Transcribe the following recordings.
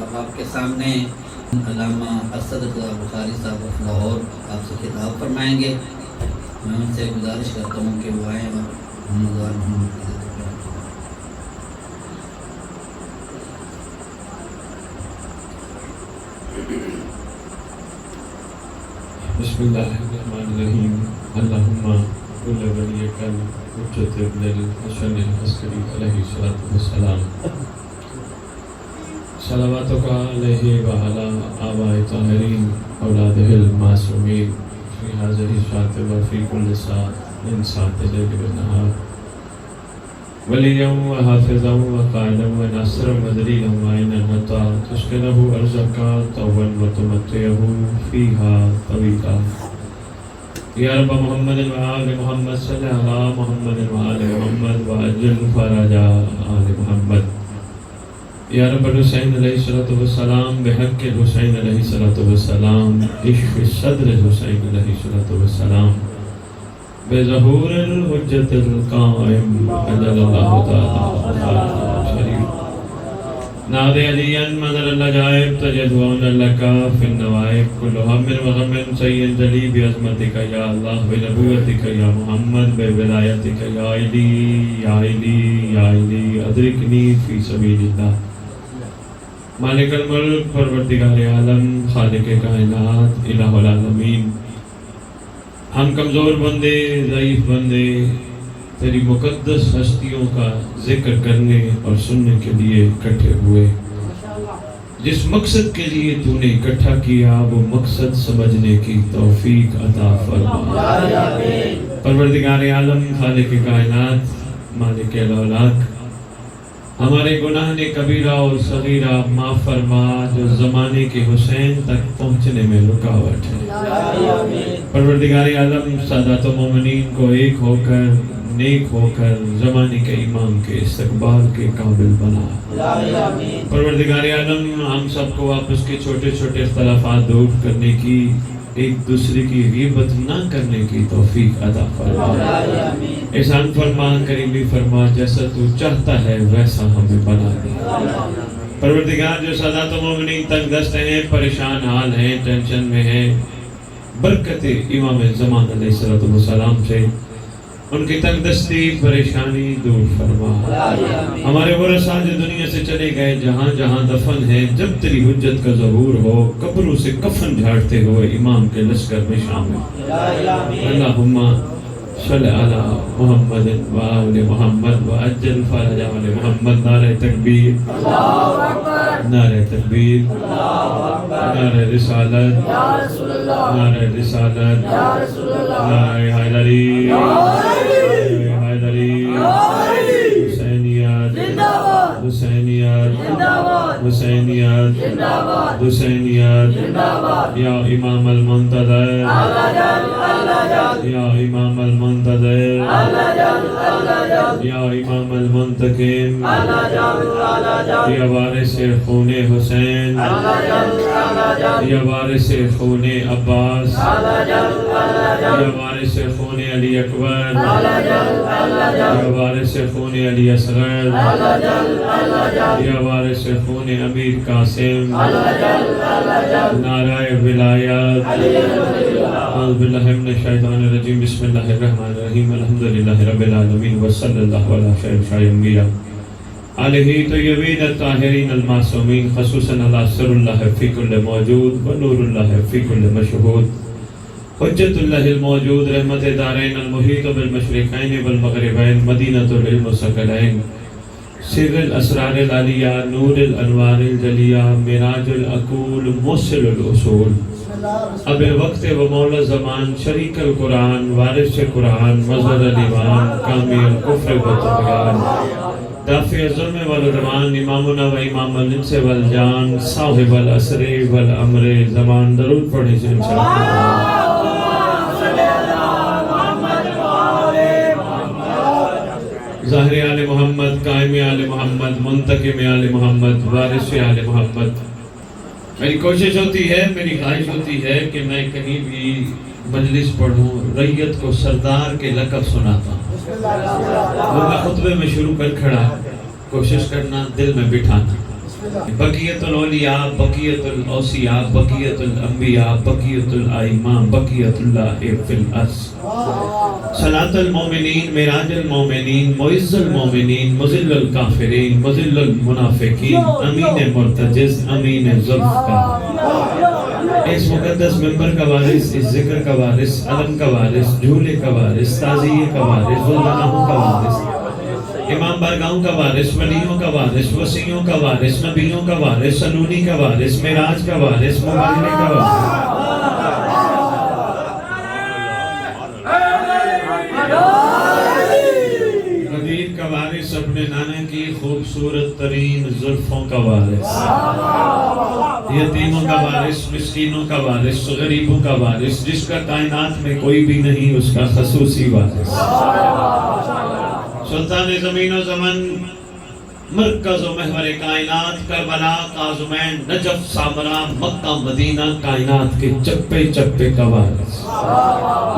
اب آپ کے سامنے علامہ اسد رضا بخاری صاحب آف لاہور آپ سے خطاب فرمائیں گے. میں ان سے گزارش کرتا ہوں کہ وہ آئیں اور محمد وال محمد کی ذکر کریں. بسم اللہ الرحمن الرحیم. اللہم کل ولیک الحجۃ ابن الحسن العسکری علیہ السلام. صلواتک علیہ وعلی آباء طاہرین اولادہ المعصومین فی ہذہ الساعۃ وفی کل ساعۃ من ساعات اللیل والنہار ولیہ وحافظہ وقائدہ وناصرہ ودلیلہ وعینا مطاع تسکنہ ارضک طوعا وتمتعہ فیہا طویلا. یا رب محمد وآل محمد صلی علی محمد وآل محمد وعجل فرج آل محمد. یا رب الحسین علیہ السلام بحق الحسین علیہ السلام اشف صدر الحسین علیہ السلام بظہور الحجت القائم اجل اللہ تعالی شریف. ناد علیاً مدر العجائب تجدون لکا فی النوائب کل ہم وغم سید جلی بعظمتک یا اللہ بنبوتک یا محمد بولایتک یا علی یا علی یا علی ادرکنی فی سبیل اللہ. مالک الملک پروردگار عالم خالق کائنات الہ العالمین، ہم کمزور بندے ضعیف بندے تیری مقدس ہستیوں کا ذکر کرنے اور سننے کے لیے اکٹھے ہوئے. جس مقصد کے لیے تو نے اکٹھا کیا وہ مقصد سمجھنے کی توفیق عطا فرما. پروردگار عالم خالق کائنات مالک الاولاق، ہمارے گناہ نے کبیرہ اور صغیرہ معاف فرما جو زمانے کے حسین تک پہنچنے میں رکاوٹ ہے. پروردگار عالم سادات و مومنین کو ایک ہو کر نیک ہو کر زمانے کے امام کے استقبال کے قابل بنا. پروردگار عالم ہم سب کو آپس کے چھوٹے چھوٹے اختلافات دور کرنے کی، ایک دوسرے کی غیبت نہ کرنے کی توفیق عطا فرما. احسان فرما، کریمی فرما، جیسا تو چاہتا ہے ویسا ہمیں بنا دے. پروردگار جو سادات و مومنین تنگ دست ہیں، پریشان حال ہیں، ٹینشن میں ہیں، برکت امام زمان علیہ السلام سے ان کی تنگ دستی پریشانی دور فرما. ہمارے ورثاء جو دنیا سے چلے گئے جہاں جہاں دفن ہیں، جب تیری حجت کا ظہور ہو قبروں سے کفن جھاڑتے ہوئے امام کے لشکر میں شامل. اللہم صلی علی محمد وآل محمد وعجل فرج آل محمد. نعرہ تکبیر، نعرہ تکبیر، نعرہ رسالت، نعرہ رسالت، نعرہ حیدری، حیدری، حسینیت، حسینیت، حسینیت، حسینیت. یا امام المنتظر، یا امام المنتظر، یا امام المنتقم، یا وارث خون حسین، یا وارث خون عباس، یا وارث خون علی اکبر، یا وارث خون علی اصغر، یا وارث خون امیر قاسم. نعرہ ولایت. اعوذ باللہ من الشیطان الرجیم. بسم اللہ الرحمن الرحیم. الحمدللہ رب العالمین وصلی اللہ علی خیر الانبیاء علیہ طیبین الطاہرین المعصومین، خصوصاً علی سر اللہ فی کل موجود و نور اللہ فی کل مشہود، حجت اللہ الموجود، رحمت دارین المحیط بالمشرقین والمغربین، مدینۃ العلم والثقلین، سر الاسرار العلیہ، نور الانوار الجلیہ، معراج العقول، موصل الاصول، اب وقت و مولا زمان، شریک القرآن، وارث قرآن، مظہر الایمان، کامی الکفر و طغیان، دافع ظلم والعدوان، امامنا و امام الانس والجان، صاحب العصر والامر زمان. درود پڑھیں سے انشاءاللہ. ظاہر آل محمد، قائم آل محمد، منتقم آل محمد، وارث آل محمد. میری کوشش ہوتی ہے، میری خواہش ہوتی ہے کہ میں کہیں بھی مجلس پڑھوں ریت کو سردار کے لقب سناتا ہوں. وہ میں خطبے میں شروع کر کھڑا کوشش کرنا دل میں بٹھانا. بقیت الاولیاء، بقیت الاوصیاء، بقیت الانبیاء، بقیت الائمہ، بقیت اللہ فی الارض، صلاۃ المومنین، معراج المومنین، معز المومنین، مذل الکافرین، مذل المنافقین، امین مرتجز، امین ذوالفقار، اس مقدس منبر کا وارث، اس ذکر کا وارث، علم کا وارث، جھولے کا وارث، تعزیے کا وارث، ذوالجلالہ کا وارث، امام بارگاہوں کا وارث، ولیوں کا وارث، وصیوں کا وارث، نبیوں کا وارث، سنونی کا وارث، معراج کا وارث، مبارک کا وارث، غدیر کا وارث، اپنے نانا کی خوبصورت ترین زلفوں کا وارث، یتیموں کا وارث، مسکینوں کا وارث، غریبوں کا وارث، جس کا کائنات میں کوئی بھی نہیں، اس کا خصوصی وارث، سلطان زمین و زمن، مرکز و محور کائنات، کربلا، قازمین، نجف، سامرا، مکہ، مدینہ، کائنات کے چپے چپے کا وارث،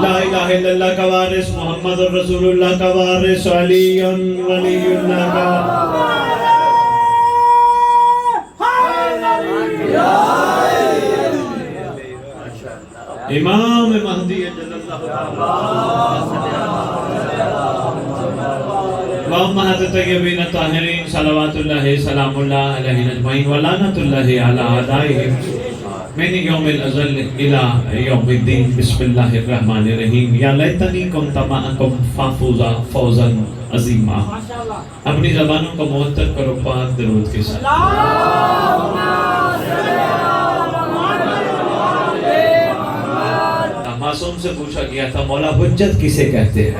لا الہ الا اللہ کا وارث، محمد رسول اللہ کا وارث، علی ولی اللہ کا امام مہدی جل وامہات طیبین طاہرین صلوات اللہ سلام اللہ علیہ اجمعین ولعنت اللہ علی اعدائہم من یوم الازل الى یوم الدین بسم اللہ الرحمن الرحیم یا لیتنی کنت معکم فافوزا فوزا عظیما. اپنی زبانوں کو معطر کرو پاک درود کے ساتھ. معصوم سے پوچھا گیا تھا مولا حجت کسے کہتے ہیں؟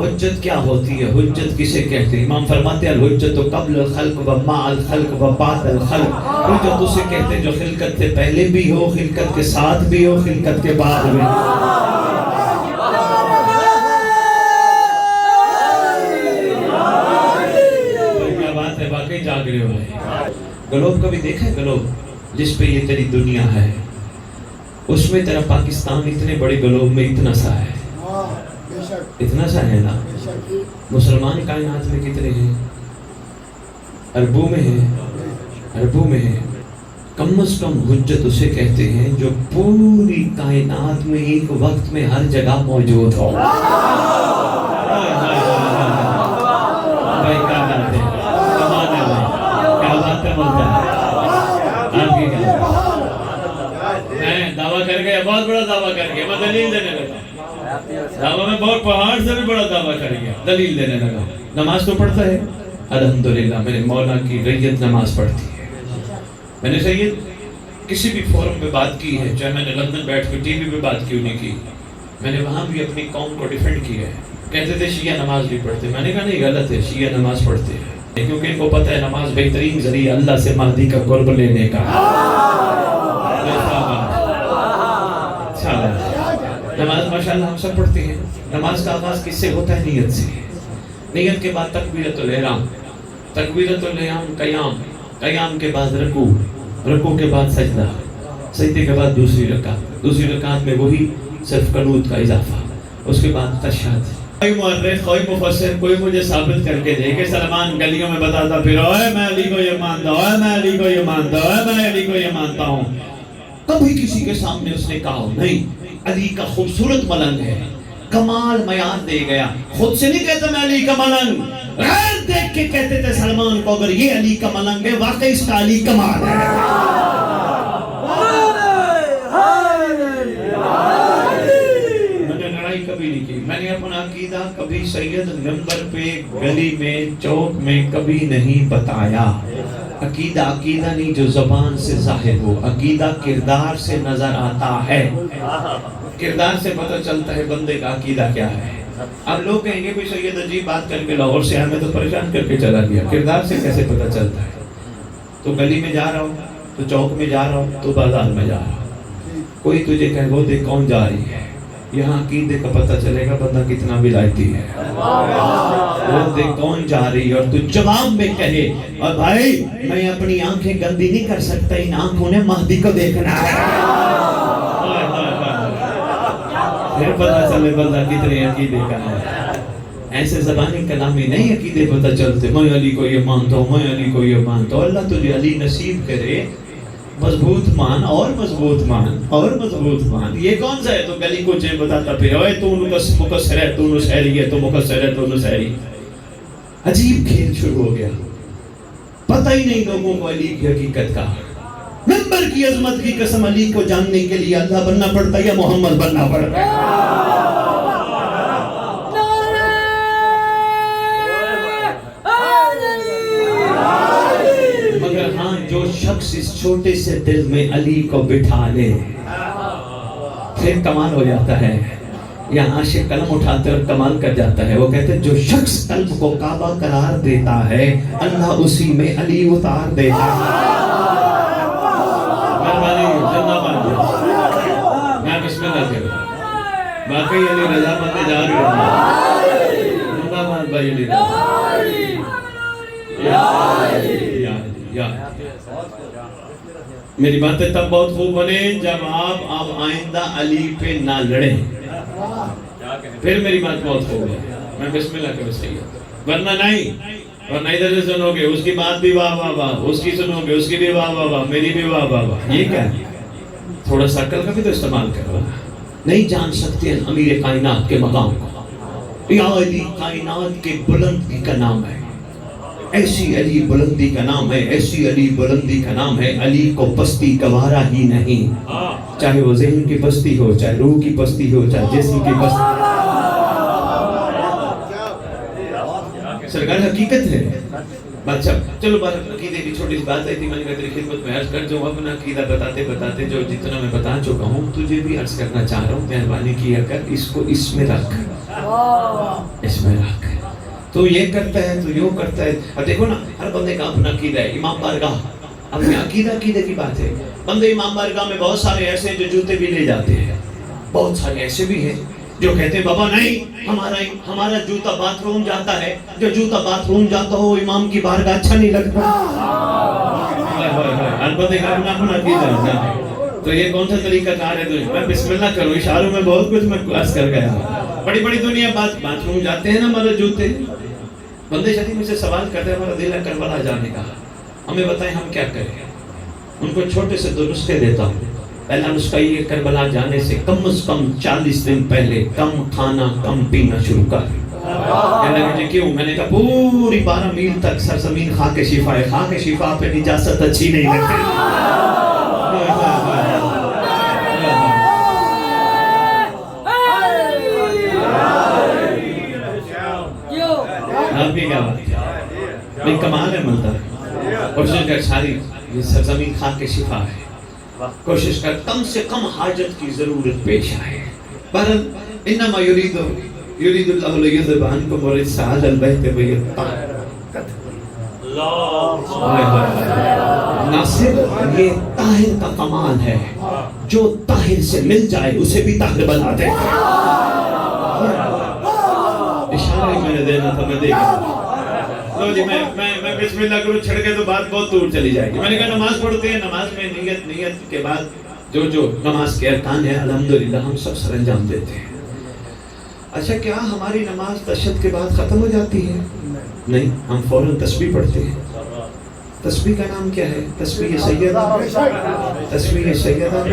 حجت کیا ہوتی ہے؟ حجت کسے کہتے ہیں؟ امام فرماتے ہیں الحجت قبل الخلق و مع الخلق و بعد الخلق. حجت اسے کہتے ہیں جو خلقت سے پہلے بھی ہو، خلقت کے ساتھ بھی ہو، خلقت کے بعد بھی. کیا بات ہے، واقعی جاگ رہے ہو. گلوب کبھی دیکھا ہے؟ گلوب جس پہ یہ تیری دنیا ہے، اس میں تیرا پاکستان اتنے بڑے گلوب میں اتنا سا ہے، اتنا سا ہے نا. مسلمان کائنات میں کتنے ہیں؟ اربوں میں ہیں، اربوں میں ہیں. کم از کم حجت اسے کہتے ہیں جو پوری کائنات میں ایک وقت میں ہر جگہ موجود ہو. بھائی کیا بات ہے، کمال ہے بھائی، کیا بات ہے بولتا ہے. آپ کی کیا دعویٰ کر گیا، بہت بڑا دعویٰ کر گیا. میں دلیل دینے لگا، دعویٰ میں بہت پہاڑ سے بھی بڑا دعویٰ کر گیا، دلیل دینے لگا. نماز تو پڑھتا ہے الحمدللہ، میرے مولا کی ریت نماز پڑھتی ہے. میں نے سید کسی بھی فورم پہ بات کی ہے، چاہے میں نے لندن بیٹھ کے ٹی وی پہ بات کیوں نہیں کی، میں نے وہاں بھی اپنی قوم کو ڈیفینڈ کیا ہے. کہتے تھے شیعہ نماز نہیں پڑھتے. میں نے کہا نہیں، غلط ہے، شیعہ نماز پڑھتے ہیں کیونکہ ان کو پتہ ہے نماز بہترین ذریعہ اللہ سے مہدی کا قرب لینے کا. نماز ماشاءاللہ ہم سب پڑھتے ہیں. نماز کا آغاز کس سے ہوتا ہے؟ نیت سے. نیت کے بعد تکبیرۃ الاحرام، تکبیرۃ الاحرام قیام، قیام کے بعد رکوع، رکوع کے بعد سجدہ، سجدے کے بعد دوسری رکعت، دوسری رکعت میں وہی صرف قنوت کا اضافہ، اس کے بعد تشہد. کوئی مورخ، کوئی مفسر، کوئی مجھے ثابت کر کے دے کہ سلمان گلیوں میں بتاتا پھر اوے میں علی کو یہ مانتا ہوں، اوے میں علی کو یہ مانتا ہوں، اوے میں علی کو یہ مانتا ہوں. کبھی کسی کے سامنے اس نے کہا نہیں علی کا خوبصورت ملنگ ہے، کمال معیار دے گیا. خود سے نہیں کہتا میں علی کا ملنگ، غیر دیکھ کے کہتے تھے سلمان کو اگر یہ علی کا ملنگ ہے واقعی اس کا علی کمال ہے. میں نے لڑائی کبھی نہیں کی. میں نے اپنا عقیدہ کبھی سید ممبر پہ، گلی میں، چوک میں کبھی نہیں بتایا. عقیدہ عقیدہ نہیں جو زبان سے ظاہر ہو، عقیدہ کردار سے نظر آتا ہے. کردار سے پتہ چلتا ہے بندے کا عقیدہ کیا ہے. اب لوگ کہیں گے کوئی سید عجیب بات کر کے لاہور سے ہمیں تو پریشان کر کے چلا گیا. کردار سے کیسے پتہ چلتا ہے؟ تو گلی میں جا رہا ہوں، تو چوک میں جا رہا ہوں، تو بازار میں جا رہا ہوں، کوئی تجھے کہے وہ دیکھ کون جا رہی ہے، یہاں عقیدے کا پتہ چلے گا بندہ کتنا ولایتی ہے. وہ دیکھ کون جا رہی ہے اور تو جواب میں کہے اور بھائی میں اپنی آنکھیں گندی نہیں کر سکتا، ان آنکھوں نے مہدی کو دیکھنا ہے. پھر پتہ چلے بندہ کتنے عقیدے کا ہے. ایسے زبانی کلامی نہیں عقیدے پتہ چلتے، میں علی کو یہ مانتا ہوں، میں علی کو یہ مانتا ہوں. اللہ تجھے علی نصیب کرے. مضبوط مان اور مضبوط مان اور مضبوط مان. یہ کون سا ہے تو گلی کو چے بتاتا پھر اوے تو مقصر ہے، تو نصیری ہے، تو مقصر ہے، تو نصیری. عجیب کھیل شروع ہو گیا. پتہ ہی نہیں لوگوں کو علی کی حقیقت کا. ممبر کی عظمت کی قسم، علی کو جاننے کے لیے اللہ بننا پڑتا ہے یا محمد بننا پڑتا ہے؟ مگر ہاں جو شخص اس چھوٹے سے دل میں علی کو بٹھا لے پھر کمال ہو جاتا ہے. یہاں عاشق قلم اٹھاتے اور کمال کر جاتا ہے. وہ کہتے ہیں جو شخص قلب کو کعبہ قرار دیتا ہے اللہ اسی میں علی اتار دیتا ہے. میں بسم اللہ کہہ رہا ہوں. باقی علی رضا بندے جا رہے ہیں. زندہ باد بھائی علی رضا. میری باتیں تب بہت خوب بنے جب آپ اب آئندہ علی پہ نہ لڑیں. پھر میری بات بہت خوب ہے. میں بسم اللہ کے بس ورنہ نہیں. ورنہ ادھر سے سنو گے اس کی بات بھی واہ واہ واہ، اس کی سنو گے اس کی بھی واہ واہ واہ، میری بھی واہ واہ واہ. یہ کیا ہے؟ تھوڑا سا عقل کا بھی تو استعمال کرو. نہیں جان سکتے ہیں امیر کائنات کے مقام کو. یا علی کائنات کے بلندی کا نام ہے. ایسی علی بلندی کا نام ہے، ایسی علی بلندی کا نام ہے. علی کو پستی گوارا ہی نہیں، چاہے وہ ذہن کی پستی ہو، چاہے روح کی پستی ہو، چاہے جسم کی پستی. سرکار حقیقت ہے. اچھا چلو بات عقیدے کی چھوٹی سی بات ہے تھی، میں نے کہا تیری خدمت میں عرض کر جو اپنا عقیدہ بتاتے بتاتے جو جتنا میں بتا چکا ہوں تجھے بھی عرض کرنا چاہ رہا ہوں. مہربانی کیا کر اس کو اس میں رکھ، اس میں رکھ. تو یہ کرتا ہے تو یوں کرتا ہے. اب دیکھو نا ہر بندے کا اپنا عقیدہ ہے. امام بارگاہ اپنے عقیدے کی بات ہے. بندے امام بارگاہ میں بہت سارے ایسے جو جوتے بھی لے جاتے ہیں، بہت سارے ایسے بھی ہیں جو کہتے ہیں بابا نہیں ہمارا جوتا باتھ روم جاتا ہے. جو جوتا باتھ روم جاتا ہو امام کی بارگاہ اچھا نہیں لگتا. ہر بندے کا اپنا اپنا عقیدہ ہوتا ہے. تو یہ کون سا طریقہ کار ہے؟ میں بسم اللہ کروں. اشاروں میں بہت کچھ میں کلاس کر گیا. بڑی بڑی دنیا باتھ روم جاتے ہیں نا ہمارے جوتے. بندے شدید مجھ سے سوال کرتے ہیں ہمارا دل ہے کربلا جانے کا، ہمیں بتائیں ہم کیا کریں. ان کو چھوٹے سے 2 نسخے دیتا ہوں. پہلا نسخہ یہ کربلا جانے سے کم از کم 40 دن پہلے کم کھانا کم پینا شروع کر. کہنے لگے کیوں؟ میں نے کہا پوری 12 میل تک سرزمین خاک شفا ہے. خاک شفا پہ نجاست اچھی نہیں لگتی. آپ کی کیا بات ہے؟ بھئی کمال ہے ملتا ہے. کوشش کر ساری یہ سرزمین خاک شفا ہے. کوشش کر کم سے کم حاجت کی ضرورت پیش آئے. بہرحال انما یرید اللہ لیذهب عنکم الرجس اہل البیت ویطہرکم. نہ صرف یہ طاہر کا کمال ہے، جو طاہر سے مل جائے اسے بھی طاہر بنا دے. اشارہ ہی میں نے دینا تھا، میں دیکھا. لو جی میں بسم اللہ کروں چھڑ کے تو بات بہت دور چلی جائے گی. میں نے کہا نماز پڑھتے ہیں، نماز میں نیت کے بعد جو نماز کے ارکان ہیں الحمدللہ ہم سب سر انجام دیتے ہیں. اچھا کیا ہماری نماز تشہد کے بعد ختم ہو جاتی ہے؟ نہیں، ہم فوراً تسبیح پڑھتے ہیں. تسبیح کا نام کیا ہے؟ تسبیح سیدہ، تسبیح سیدہ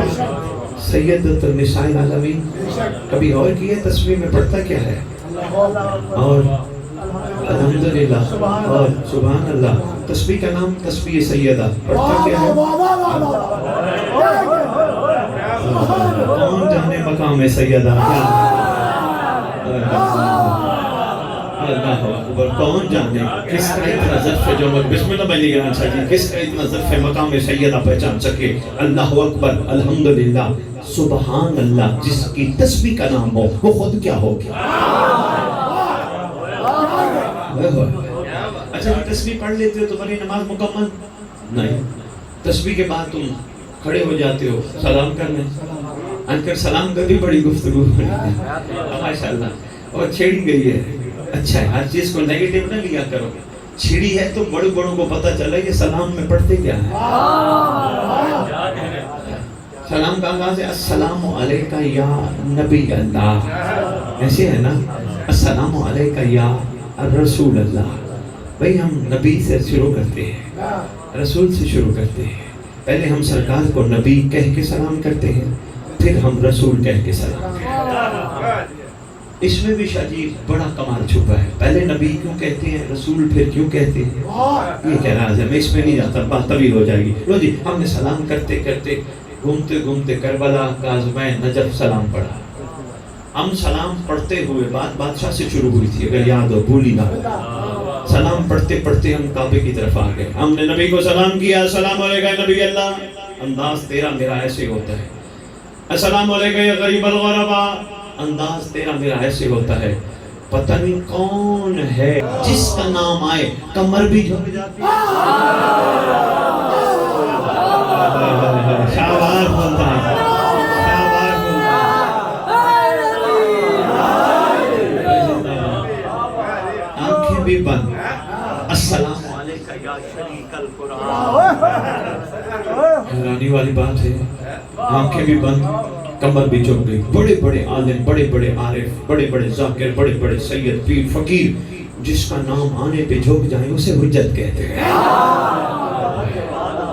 سیدۃ النساء العالمین. کبھی اور کی ہے تسبیح میں پڑھتا کیا ہے؟ اور الحمدللہ اور سبحان اللہ. تسبیح کا نام تسبیح سیدہ، پڑھتا کیا ہے؟ کون جانے مقام سیدہ؟ اللہ اکبر. کون جانے کس کا اتنا ظرف ہے جو بسم اللہ بھائی کہنا چاہیے، کس کا اتنا ظرف ہے مقام سیدہ پہچان سکے. اللہ اکبر الحمدللہ سبحان اللہ. جس کی تسبیح کا نام ہو وہ خود کیا ہوگی. اچھا تسبیح پڑھ لیتے ہو تمہاری نماز مکمل نہیں. تسبیح کے بعد تم کھڑے ہو جاتے ہو سلام کرنے. انکر سلام کر بھی بڑی گفتگو ماشاءاللہ اور چھیڑی گئی ہے. اچھا ہے، ہر چیز کو نیگیٹو نہ لیا کرو. چھیڑی ہے تو بڑوں کو پتہ چلا کہ سلام میں پڑھتے کیا ہے. سلام کا آغاز ہے السلام علیکہ یا نبی اللہ. ایسے ہے نا، السلام علیکہ یا رسول اللہ. بھئی ہم نبی سے شروع کرتے ہیں، رسول سے شروع کرتے ہیں. پہلے ہم سرکار کو نبی کہہ کے سلام کرتے ہیں، پھر ہم رسول کہہ کے سلام کرتے ہیں. اس میں بھی شاجی بڑا کمال چھپا ہے. پہلے نبی کیوں کہتے ہیں، رسول پھر کیوں کہتے ہیں، یہ کہہ رہا ہے. میں اس میں نہیں جاتا، بات طویل ہو جائے گی. لو جی، ہم نے سلام کرتے کرتے گھومتے گھومتے کربلا، کاظمین، نجف سلام پڑھا. ہم سلام پڑھتے ہوئے بات بادشاہ سے شروع ہوئی تھی، اگر یاد ہو، بھولی نہ. سلام پڑھتے پڑھتے ہم کعبے کی طرف آ گئے. ہم نے نبی کو سلام کیا، السلام علیکم نبی اللہ. انداز تیرا میرا ایسے ہوتا ہے. السلام علیکم یا غریب الغربا. انداز تیرا میرا ایسے ہوتا ہے. پتہ نہیں کون ہے جس کا نام آئے کمر بھی جھک جاتی ہے. شاباش بولتا ہے، شاباش بولتا ہے. آنکھیں بھی بند. السلام علیکم یا شریک القرآن. حیرانی والی بات ہے، آنکھیں بھی بند، کمر بھی جھک گئی. بڑے بڑے عالم، بڑے بڑے عارف، بڑے بڑے ذاکر، بڑے بڑے سید، پیر، فقیر، جس کا نام آنے پہ جھک جائیں اسے حجت کہتے ہیں.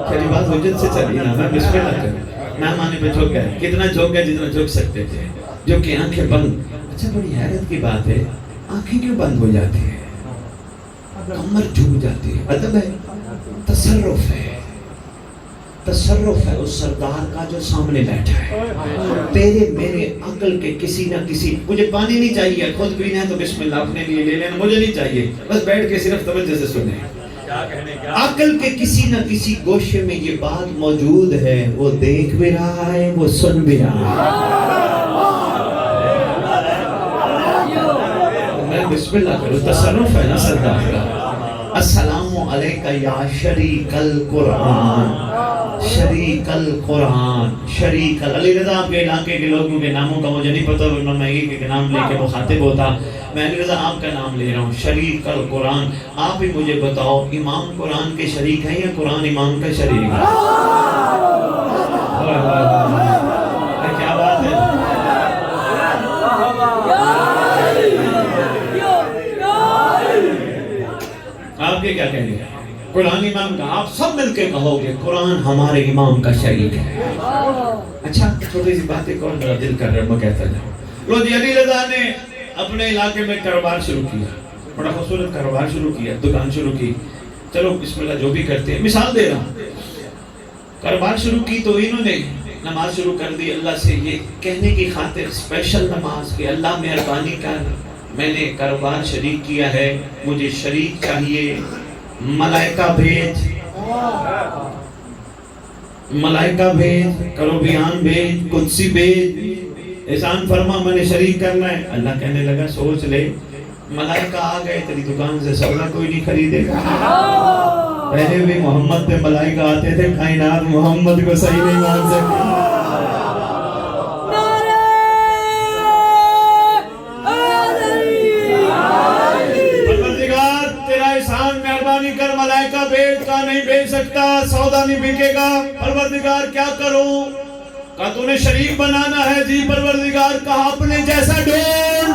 چلی بات حجت سے چلی نا، میں بسم اللہ کروں. نام آنے پہ جھک گئے. کتنا جھک گئے؟ جتنا جھک سکتے تھے. جو کہ آنکھیں بند. اچھا، بڑی حیرت کی بات ہے، آنکھیں کیوں بند ہو جاتی ہے، کمر جھک جاتی ہے؟ ادب ہے، تصرف ہے. تصرف ہے اس سردار کا جو سامنے بیٹھا ہے. تیرے میرے عقل کے کسی نہ کسی، مجھے پانی نہیں چاہیے، خود پینا ہے تو بسم اللہ اپنے لیے لے لینا، مجھے نہیں چاہیے، بس بیٹھ کے صرف توجہ سے سنیں. عقل کے کسی نہ کسی گوشے میں یہ بات موجود ہے، وہ دیکھ بھی رہا ہے، وہ سن بھی رہا ہے. میں بسم اللہ کروں، تصرف ہے نا سردار کا. السلام علیکہ یا شریک القرآن. شریک القرآن، شریک علی رضا. آپ کے علاقے کے لوگوں کے ناموں کا مجھے نہیں پتا، ورنہ میں ایک ایک نام لے کے مخاطب ہوتا. میں علی رضا آپ کا نام لے رہا ہوں، شریک القرآن. آپ ہی مجھے بتاؤ، امام قرآن کے شریک ہیں یا قرآن امام کا شریک ہے؟ کیا بات ہے؟ آپ کے کیا کہیں گے؟ قرآن امام کا. آپ سب مل کے کہو گے قرآن ہمارے امام کا شریک ہے. اچھا، چھوٹی سی بات ایک اور میرا دل کر رہا ہے، میں کہتا جاؤں. لو جی، علی رضا نے اپنے علاقے میں کاروبار شروع کیا، بڑا خوبصورت کاروبار شروع کیا، دکان شروع کی. چلو بسم اللہ جو بھی کرتے ہیں، مثال دے رہا ہوں. کاروبار شروع کی تو انہوں نے نماز شروع کر دی. اللہ سے یہ کہنے کی خاطر اسپیشل نماز کہ اللہ مہربانی کر، میں نے کاروبار شریک کیا ہے، مجھے شریک چاہیے. ملائکہ بھیج، ملائکہ بھیج، کروبیان بھیج، قدسی بھیج، احسان فرما، میں نے شریک کرنا ہے. اللہ کہنے لگا سوچ لے. ملائکہ آ گئے، تیری دکان سے سودا کوئی نہیں خریدے گا. پہلے بھی محمد پہ ملائکہ آتے تھے، کائنات محمد کو صحیح نہیں مان سکتی. مہربانی کر، ملائکہ بھیج. کا نہیں بھیج سکتا، سودا نہیں بکے گا. پروردگار کیا کروں؟ کہا تو نے شریک بنانا ہے. جی پروردگار. کہا اپنے جیسا ڈھونڈ.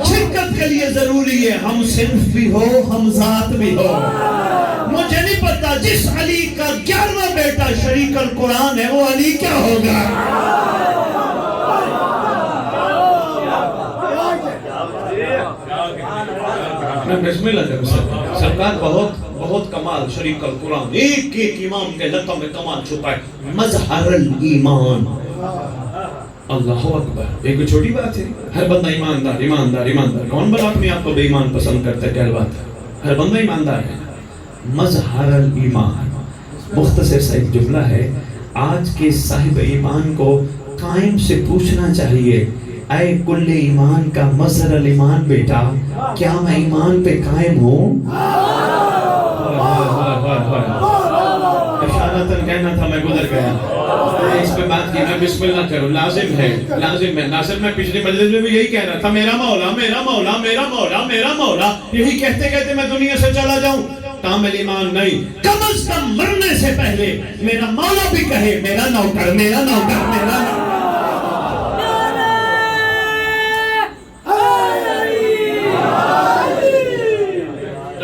شرکت کے لیے ضروری ہے ہم صنف بھی ہو، ہم ذات بھی ہو. مجھے نہیں پتا جس علی کا 11واں بیٹا شریک القرآن ہے وہ علی کیا ہوگا. بسم اللہ کرو. سرکار بہت کمال شریک القرآن. ایک ایک امام کے لقب میں کمال چھپا ہے. مظہر الایمان. اللہ اکبر. ایک چھوٹی بات ہے، ہر بندہ ایماندار ایماندار ایماندار. کون بڑا اپنے آپ کو بے ایمان پسند کرتا ہے؟ کیا بات ہے، ہر بندہ ایماندار ہے. مظہر الایمان. مختصر سا ایک جملہ ہے. آج کے صاحب ایمان کو قائم سے پوچھنا چاہیے، اے کل ایمان کا مظہر الایمان بیٹا، کیا میں ایمان پہ قائم ہوں؟ اشارتاً کہنا تھا، میں گزر گیا. اس پہ بات کی. میں بسم اللہ کروں. لازم ہے، لازم ہے. ناصر میں پچھلی مجلس میں بھی یہی کہہ رہا تھا، میرا مولا میرا مولا میرا مولا میرا مولا. یہی کہتے کہتے میں دنیا سے چلا جاؤں. کامل ایمان نہیں. کم از کم مرنے سے پہلے میرا مولا بھی کہے میرا نوکر میرا نوکر میرا نوکر.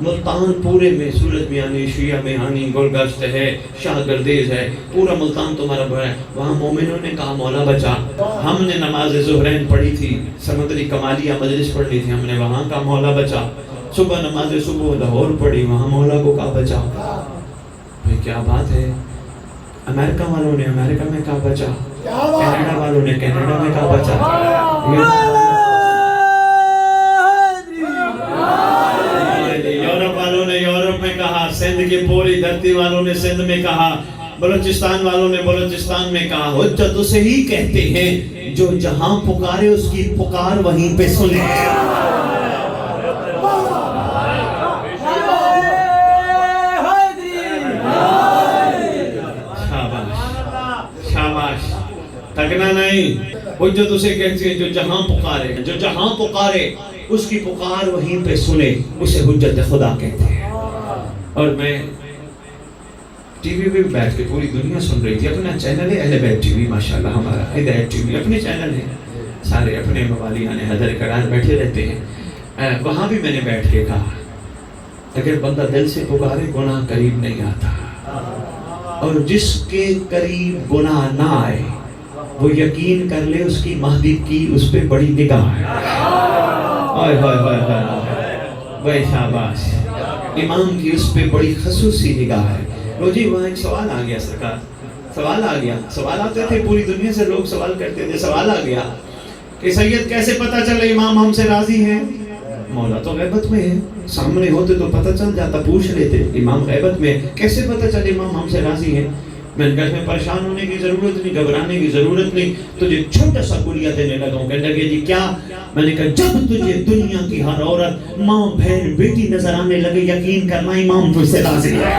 ملتان پورے میں سورج میانی، شیعہ میانی، گلگشت ہے، شاہ گردیز ہے، پورا ملتان تمہارا بڑا ہے. وہاں مومنوں نے کہا مولا بچا. ہم نے نماز ظہرین پڑھی تھی، سمندری کمالیہ مجلس پڑھنی تھی، ہم نے وہاں کہا مولا بچا. صبح نماز صبح لاہور پڑھی، وہاں مولا کو کہا بچا. بھئی کیا بات ہے. امریکہ والوں نے امریکہ میں کہا بچا، کینیڈا والوں نے کینیڈا میں کہا بچا، یورپ والوں نے یورپ میں کہا، سندھ کی پوری دھرتی والوں نے سندھ میں کہا، بلوچستان والوں نے بلوچستان میں کہا. حجت اسے ہی کہتے ہیں جو جہاں پکارے اس کی پکار وہیں پہ سنے. شاباش، تھکنا نہیں. حجت اسے کہتے ہیں جو جہاں پکارے، جو جہاں پکارے اس کی پکار وہیں پہ سنے، اسے حجت خدا کہتے ہیں. اور میں ٹی وی پہ بیٹھ کے پوری دنیا سن رہی تھی. اپنا چینل ہے اہل بیت ٹی وی، ماشاءاللہ ہمارا ہدایت ٹی وی اپنے چینل ہے، سارے اپنے موالیان حضر کرار بیٹھے رہتے ہیں. وہاں بھی میں نے بیٹھ کے کہا اگر بندہ دل سے پکارے گناہ قریب نہیں آتا، اور جس کے قریب گناہ نہ آئے وہ یقین کر لے اس کی مہدی کی اس پہ بڑی نگاہ ہے. آئے ہائے ہائے ہائے، بھائی شاباش، امام کی اس پہ بڑی خصوصی نگاہ ہے. لو جی وہاں ایک سوال آ گیا سرکار، سوال آ گیا. سوال آتے تھے پوری دنیا سے لوگ سوال کرتے تھے. سوال آ گیا کہ سید کیسے پتہ چلے امام ہم سے راضی ہیں؟ مولا تو غیبت میں ہے، سامنے ہوتے تو پتہ چل جاتا، پوچھ لیتے. امام غیبت میں، کیسے پتہ چلے امام ہم سے راضی ہیں؟ میں نے کہا میں پریشان ہونے کی ضرورت نہیں، گھبرانے کی ضرورت نہیں. تجھے چھوٹا سا گلیہ دینے لگا ہوں. کہنے لگے جی کیا؟ میں نے کہا جب تجھے دنیا کی ہر عورت ماں بہن بیٹی نظر آنے لگے یقین کرنا امام تجھ سے راضی ہے.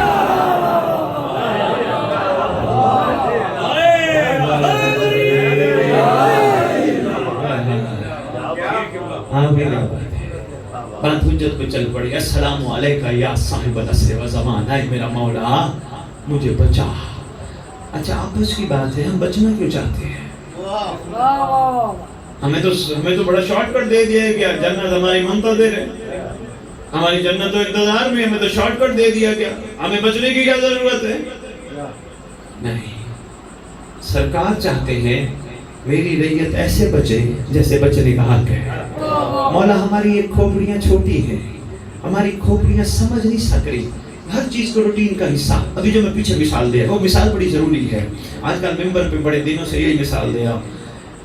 بات حجت کو چل پڑی. السلام علیکہ یا صاحب العصر و زمان، اے میرا مولا مجھے بچا. اچھا آپس کی بات ہے، ہم بچنا کیوں چاہتے ہیں؟ ہمیں تو بڑا شارٹ کٹ دے دیا ہے کہ جنت ہماری منتظر ہے، ہماری جنت تو انتظار میں، ہمیں تو شارٹ کٹ دے دیا گیا، ہمیں بچنے کی کیا ضرورت ہے؟ نہیں، سرکار چاہتے ہیں میری ریت ایسے بچے جیسے بچنے کا حق ہے. مولا ہماری یہ کھوپڑیاں چھوٹی ہیں، ہماری کھوپڑیاں سمجھ نہیں سک رہی ہر چیز کو روٹین کا حصہ. ابھی جو میں پیچھے مثال دیا وہ مثال بڑی ضروری ہے. آج کل ممبر پہ بڑے دنوں سے یہی مثال دیا.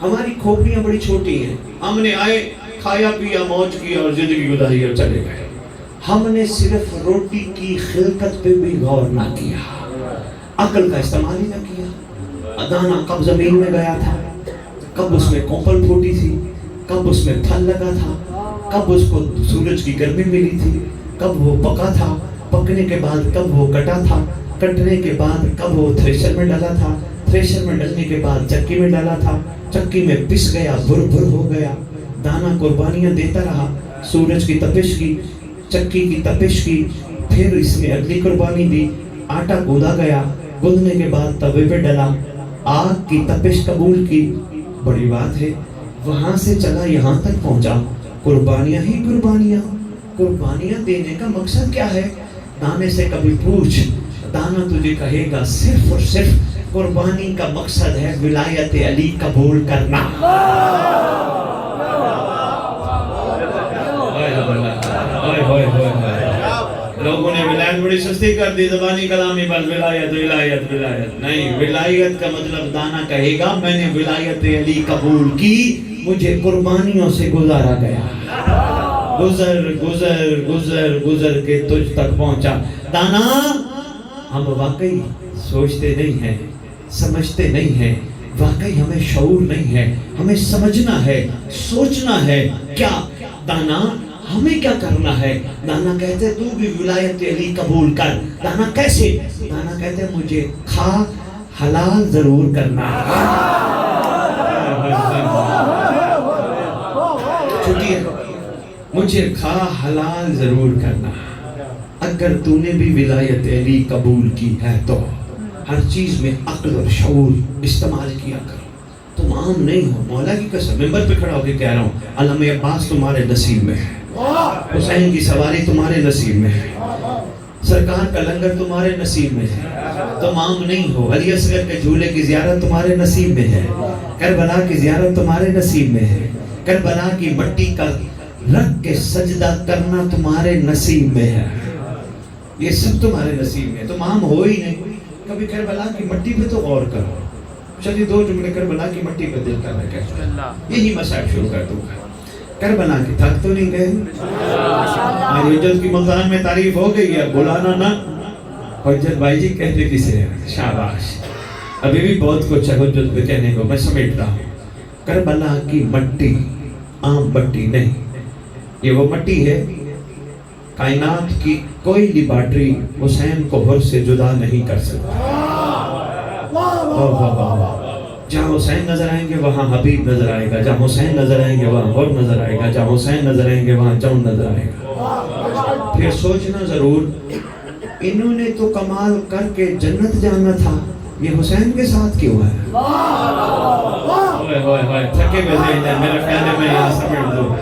ہماری کھوپڑیاں بڑی چھوٹی ہیں، ہم نے آئے کھایا پیا موج کی اور زندگی گزاری اور چلے گئے. ہم نے صرف روٹی کی خلقت پہ بھی غور نہ کیا، عقل کا استعمال ہی نہ کیا. دانہ کب زمین میں گیا تھا، کب اس میں کوپل پھوٹی تھی، کب اس میں پھل لگا تھا، کب اس کو سورج کی گرمی ملی تھی، کب وہ پکا تھا، پکنے کے بعد کب وہ کٹا تھا، کٹنے کے بعد کب وہ تھریشر میں ڈالا تھا، تھریشر میں ڈالنے کے بعد چکی میں ڈالا تھا، چکی میں پس گیا، بھر بھر ہو گیا. دانہ قربانیاں دیتا رہا، سورج کی تپش کی، چکی کی تپش کی، پھر اس نے اگلی قربانی دی. آٹا گودا گیا، گندنے کے بعد توے پہ ڈلا، آگ کی تپش قبول کی. بڑی بات ہے، وہاں سے چلا یہاں تک پہنچا. قربانیاں ہی قربانیاں. قربانیاں دینے کا مقصد کیا ہے؟ دانے سے کبھی پوچھ، دانا تجھے کہے گا صرف اور صرف قربانی کا مقصد ہے ولایت علی قبول کرنا. لوگوں نے ولایت بڑی سستی کر دی، زبانی کلامی بس ولایت ولایت ولایت. نہیں، ولایت کا مطلب دانا کہے گا میں نے ولایت علی قبول کی، مجھے قربانیوں سے گزارا گیا، گزر گزر گزر گزر کے تجھ تک پہنچا. دانا ہم واقعی سوچتے نہیں ہیں، سمجھتے نہیں ہیں، واقعی ہمیں شعور نہیں ہے، ہمیں سمجھنا ہے، سوچنا ہے. کیا دانا ہمیں کیا کرنا ہے؟ دانا کہتے تو بھی ولایت علی قبول کر. دانا کیسے؟ دانا کہتے مجھے کھا حلال ضرور کرنا ہے. چھٹی ہے، مجھے کھا حلال ضرور کرنا. اگر تو نے بھی ولایت علی قبول کی ہے تو ہر چیز میں عقل اور شعور استعمال کیا کرو. تم عام نہیں ہو، مولا کی قسم ممبر پہ کھڑا ہو کے کہہ رہا ہوں علامہ عباس تمہارے نصیب میں ہے. حسین کی سواری تمہارے نصیب میں ہے، سرکار کا لنگر تمہارے نصیب میں ہے، تم عام نہیں ہو، علی اصغر کے جھولے کی زیارت تمہارے نصیب میں ہے، کربلا کی زیارت تمہارے نصیب میں ہے، کربلا کی مٹی کا رکھ کے سجدہ کرنا تمہارے نصیب میں ہے، یہ سب تمہارے نصیب میں ہے، تم عام ہو ہی نہیں۔ کبھی کربلا کی مٹی پہ تو غور کرو، چلیے دو جملے کربلا کی مٹی پہ دل کر رکھے، یہی مسائل شروع کر دوں گا۔ کربلا کی تھک تو نہیں گئے؟ آج حجت کی ملتان میں تعریف ہو گئی ہے، بلانا نہ حجت بھائی جی کہتے کسے ہیں، شاباش، ابھی بھی بہت کچھ ہے حجت پہ کہنے کو، میں سمیٹ رہا ہوں۔ کربلا کی مٹی عام مٹی نہیں، یہ وہ مٹی ہے، کائنات کی کوئی لیبارٹری حسین کو حر سے جدا نہیں کر سکتا۔ جہاں حسین نظر آئیں گے وہاں حبیب نظر آئے گا، جہاں حسین نظر آئیں گے وہاں حر نظر آئے گا، جہاں حسین نظر آئیں گے وہاں جون نظر آئے گا۔ پھر سوچنا ضرور، انہوں نے تو کمال کر کے جنت جانا تھا، یہ حسین کے ساتھ کیوں ہے؟ تھکے ہوئے ذہن ہے، میرا خیال ہے میں یہاں سمیٹ دوں۔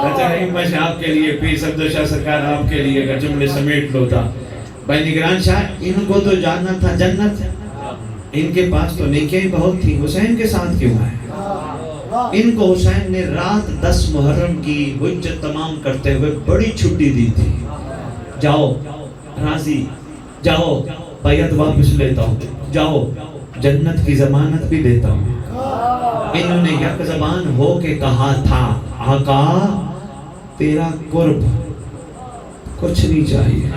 چچا رحیم بخش آپ کے لیے، پیر صفدر شاہ سرکار آپ کے لیے اگر جملے سمیٹ لو تھا۔ بھائی نگران شاہ، ان کو تو جانا تھا جنت، ان کے پاس تو نیکیاں بہت تھی، حسین کے ساتھ کیوں ہے؟ ان کو حسین نے رات 10 محرم کی حجت تمام کرتے ہوئے بڑی چھٹی دی تھی، جاؤ راضی، جاؤ بیعت واپس لیتا ہوں، جاؤ جنت کی ضمانت بھی دیتا ہوں۔ انہوں نے یک زبان ہو کے کہا تھا، آقا تیرا قرب کچھ نہیں چاہیے،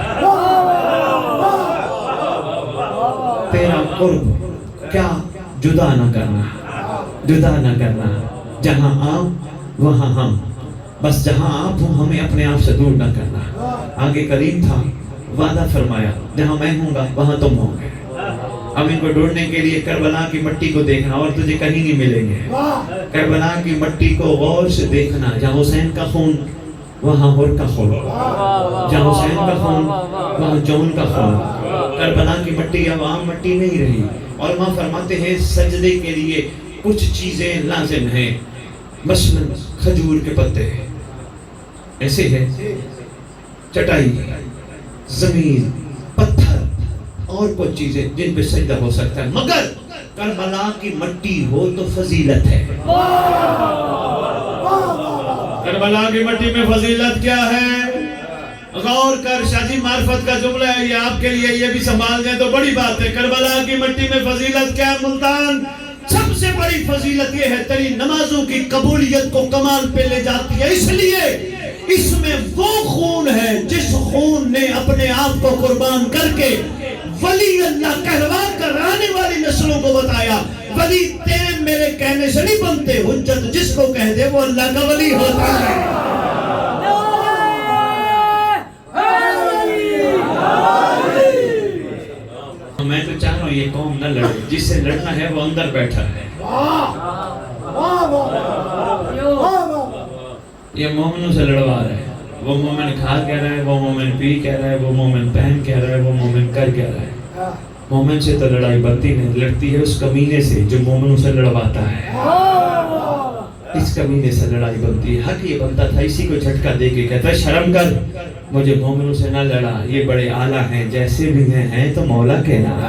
تیرا قرب کیا جدا نہ کرنا، جدا نہ کرنا، جہاں آپ وہاں ہم، بس جہاں آپ ہوں ہمیں اپنے آپ سے دور نہ کرنا۔ آگے کریم تھا، وعدہ فرمایا جہاں میں ہوں گا وہاں تم ہوں گے۔ اب ان کو ڈھونڈنے کے لیے کربلا کی مٹی کو دیکھنا، اور تجھے کہیں نہیں ملیں گے۔ کربلا کی مٹی کو غور سے دیکھنا، جہاں حسین کا خون وہاں حر کا خون، جہاں حسین کا خون وہاں جون کا خون۔ کربلا کی مٹی اب عام مٹی نہیں رہی، اور ماں فرماتے ہیں سجدے کے لیے کچھ چیزیں لازم ہیں، مثلا کھجور کے پتے ایسے ہیں، چٹائی، زمین، پتھر اور کچھ چیزیں جن پہ سجدہ ہو سکتا ہے، مگر کربلا کی مٹی ہو تو فضیلت ہے۔ کربلا کی مٹی میں فضیلت کیا ہے؟ غور کر، شاہ جی معرفت کا جملہ ہے یہ آپ کے لیے، یہ بھی سنبھال دیں تو بڑی بات ہے۔ کربلا کی مٹی میں فضیلت کیا ہے ملتان؟ سب سے بڑی فضیلت یہ ہے تیری نمازوں کی قبولیت کو کمال پہ لے جاتی ہے، اس لیے اس میں وہ خون ہے جس خون نے اپنے آپ کو قربان کر کے ولی اللہ کہلوا کر آنے والی نسلوں کو بتایا، ولی تیرے میرے کہنے سے نہیں بنتے، حجت جس کو کہہ دے وہ اللہ کا ولی ہوتا ہے۔ میں تو چاہ رہا ہوں یہ قوم نہ لڑے، جس سے لڑنا ہے وہ اندر بیٹھا ہے۔ یہ مومنوں سے لڑوا رہا ہے، وہ مومن کھا کہہ رہا ہے، وہ مومن پی کہہ رہا ہے، وہ مومن پہن کہہ رہا ہے، وہ مومن کر کہہ رہا ہے۔ مومن سے تو لڑائی بنتی نہیں، لڑتی ہے اس کمینے سے جو مومنوں سے لڑواتا ہے، اس کمینے سے لڑائی بنتی ہے۔ حق یہ بنتا تھا، اسی کو جھٹکا دے کے کہتا ہے شرم کر، مجھے مومنوں سے نہ لڑا، یہ بڑے اعلیٰ ہیں، جیسے بھی ہیں تو مولا کہنا ہے۔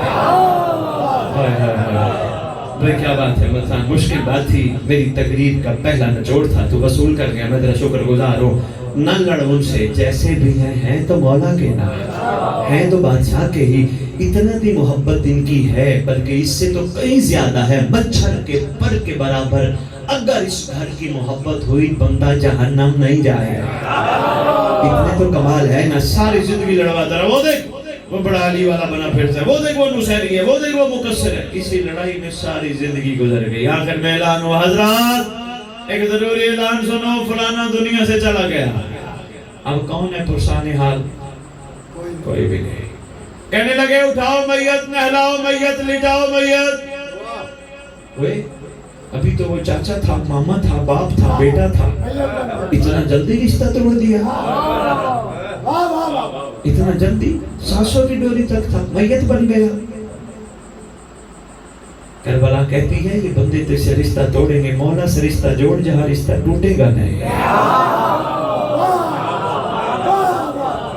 کیا بات ہے ملتان، مشکل بات تھی، میری تقریر کا پہلا نچوڑ تھا تو وصول کر گیا، میں تیرا شکر گزار ہوں۔ نہ لڑ ان سے، جیسے بھی ہیں تو مولا کہنا ہے تو بادشاہ کے ہی، اتنا بھی محبت ان کی ہے بلکہ اس سے تو کئی زیادہ ہے، مچھر کے پر کے برابر۔ اگر اس گھر کی محبت ہوئی بندہ جہنم نہیں جائے گا، اتنے تو کمال ہے نا۔ ساری زندگی لڑواتا رہا، وہ دیکھ وہ بڑا علی والا بنا پھرتا ہے، وہ دیکھ وہ نصیری ہے، وہ دیکھ وہ مقصر ہے، اسی لڑائی میں ساری زندگی گزر گئی۔ آخر میں اعلان ہوا، حضرات ایک ضروری اعلان سنو، فلانا دنیا سے چلا گیا۔ اب کون ہے پرسان حال؟ کوئی بھی نہیں۔ کہنے لگے اٹھاؤ میت، نہلاؤ میت، لٹاؤ میت۔ ہوئے ابھی تو وہ چاچا تھا، ماما تھا، باپ تھا، بیٹا تھا، اتنا جلدی رشتہ توڑ دیا، اتنا جلدی 700 کی ڈوری تک تھا، میت بن گیا۔ کربلا کہتی ہے یہ بندے تو سے رشتہ توڑیں گے، مولا سے رشتہ جوڑ جہاں رشتہ ٹوٹے گا نہیں۔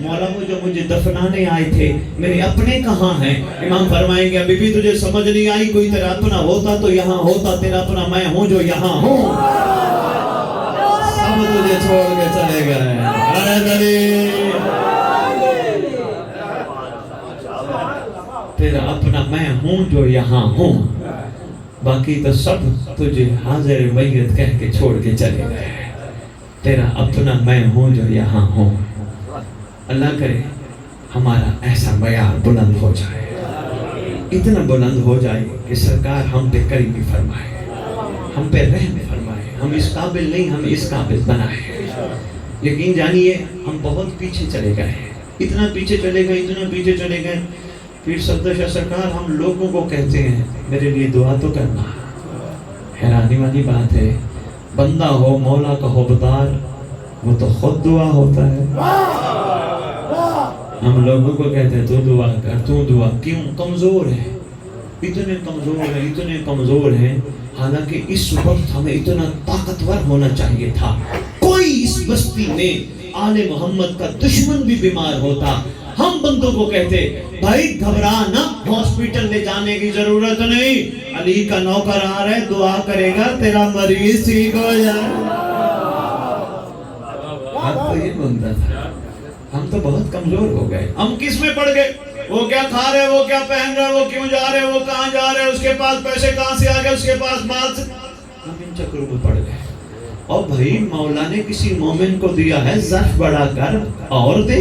مولا وہ جو مجھے دفنانے آئے تھے میرے اپنے کہاں ہیں؟ امام فرمائیں گے ابھی بھی تجھے سمجھ نہیں آئی، کوئی تیرا اپنا ہوتا تو یہاں ہوتا، تیرا اپنا میں ہوں جو یہاں ہوں، سب تجھے چھوڑ کے چلے گئے۔ ارے دلیل، تیرا اپنا میں ہوں جو یہاں ہوں، باقی تو سب تجھے حاضر میت کہہ کے چھوڑ کے چلے گئے۔ تیرا اپنا میں ہوں جو یہاں ہوں۔ اللہ کرے ہمارا ایسا معیار بلند ہو جائے، اتنا بلند ہو جائے کہ سرکار ہم پہ کریمی فرمائے، ہم پہ رحم فرمائے، ہم اس قابل نہیں ہم اس قابل بنائے۔ یقین جانیے ہم بہت پیچھے چلے گئے، اتنا پیچھے چلے گئے، اتنا پیچھے چلے گئے۔ پھر صفدر شاہ سرکار ہم لوگوں کو کہتے ہیں میرے لیے دعا تو کرنا۔ حیرانی والی بات ہے، بندہ ہو مولا کا حبدار، وہ تو خود دعا ہوتا ہے۔ ہم لوگوں کو کہتے ہیں تو دعا کر، تو دعا کیوں؟ کمزور ہے، اتنے کمزور ہیں، اتنے کمزور ہیں۔ حالانکہ اس وقت ہمیں اتنا طاقتور ہونا چاہیے تھا۔ کوئی اس بستی میں آل محمد کا دشمن بھی بیمار ہوتا، ہم بندوں کو کہتے بھائی گھبرا نہ، ہاسپٹل لے جانے کی ضرورت نہیں، علی کا نوکر آ رہا ہے، دعا کرے گا تیرا مریض ٹھیک ہو جائے۔ ہم تو یہ بنتا تھا، ہم تو بہت کمزور ہو گئے۔ ہم کس میں پڑ گئے؟ وہ کیا کھا رہے، وہ کیا پہن رہے، وہ کیوں جا رہے، وہ کہاں جا رہے، اس کے پاس پیسے کہاں سے آ گئے، اس کے پاس مال سے، ہم ان چکروں میں پڑ گئے۔ اور بھائی مولا نے کسی مومن کو دیا ہے ظرف بڑھا کر اور دے،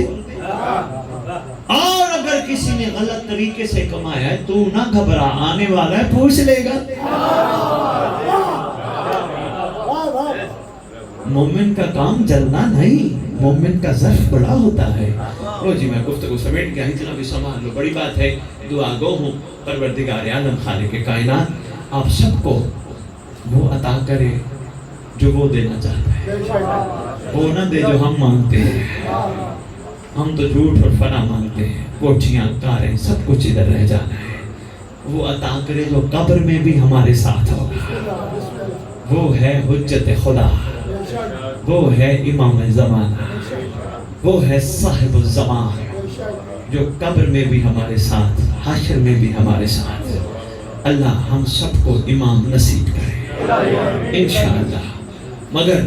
اور اگر کسی نے غلط طریقے سے کمایا ہے تو نہ گھبرا، آنے والا ہے پوچھ لے گا۔ مومن کا کام جلنا نہیں، مومن کا ظرف بڑا ہوتا ہے۔ لو جی میں گفتگو سمیٹ گیا، اتنا بھی سنبھال لو، بڑی بات ہے۔ دعا گو ہوں پروردگار عالم خالق کائنات آپ سب کو وہ عطا کرے جو وہ دینا چاہتا ہے، وہ نہ دے جو ہم مانگتے ہیں۔ ہم تو جھوٹ اور فنا مانگتے ہیں، کوٹھیاں کاریں سب کچھ ادھر رہ جانا ہے۔ وہ عطا کرے جو قبر میں بھی ہمارے ساتھ ہوگا، وہ ہے حجت خدا، وہ ہے امام زمانہ، وہ ہے صاحب الزمان، جو قبر میں بھی ہمارے ساتھ، حشر میں بھی ہمارے ساتھ۔ اللہ ہم سب کو امام نصیب کرے انشاءاللہ۔ مگر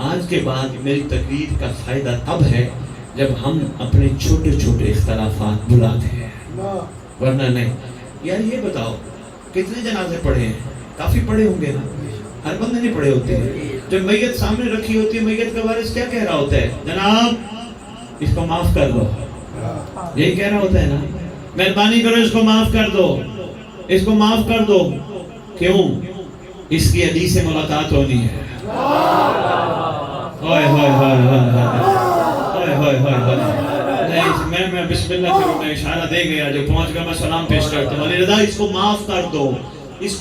آج کے بعد میری تقریر کا فائدہ تب ہے جب ہم اپنے چھوٹے چھوٹے اختلافات بھلاتے ہیں، ورنہ نہیں۔ یار یہ بتاؤ کتنے جنازے پڑھے ہیں؟ کافی پڑھے ہوں گے نا، ہر بندے نہیں پڑھے ہوتے ہیں۔ جب میت سامنے رکھی ہوتی ہے، میت کا وارث کیا کہہ رہا ہوتا ہے؟ جناب اس کو معاف کر دو، یہی کہہ رہا ہوتا ہے نا، مہربانی کرو اس کو معاف کر دو، اس کو معاف کر دو۔ کیوں؟ اس کی علی سے ملاقات ہونی ہے۔ ہائے ہائے ہائے ہائے ہائے ہائے، میں بسم اللہ کروں، میں اشارہ دے گیا، جو پہنچ گیا میں سلام پیش کرتا ہوں۔ علی رضا اس کو معاف کر دو، اس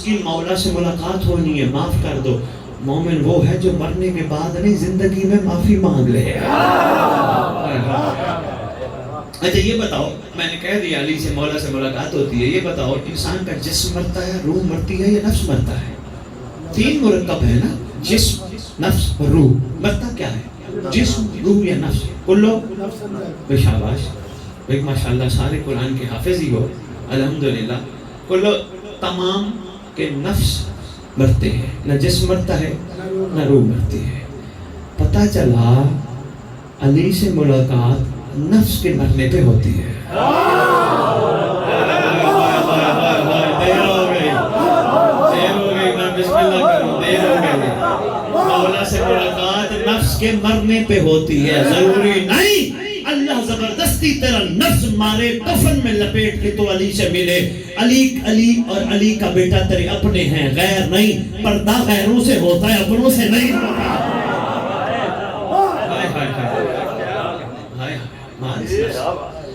کی مولا سے ملاقات ہونی ہے، معاف کر دو۔ مومن وہ ہے جو مرنے کے بعد نہیں زندگی میں معافی مانگ لے۔ اچھا یہ بتاؤ، میں نے کہہ دیا علی سے مولا سے ملاقات ہوتی ہے، یہ بتاؤ انسان کا جسم مرتا ہے، روح مرتی ہے یا نفس مرتا ہے؟ تین مرکب ہے نا، جسم، نفس اور روح۔ مرتا کیا ہے؟ جسم، روح یا نفس؟ کلو بے شاباش، ایک ماشاءاللہ سارے قرآن کے حافظ ہی ہو، الحمدللہ۔ کلو تمام کے نفس مرتے ہیں، نہ جسم مرتا ہے نہ روح مرتی ہے۔ پتہ چلا علی سے ملاقات نفس کے مرنے پہ ہوتی ہے۔ مولا سے ملاقات نفس کے مرنے پہ ہوتی ہے، ضروری نہیں اللہ زبردستی تیرا نفس مارے کفن میں لپیٹ کے تو علی سے ملے۔ علی اور علی کا بیٹا تیرے اپنے ہیں، غیر نہیں۔ پردہ غیروں سے ہوتا ہے، اپنوں سے نہیں ہوتا۔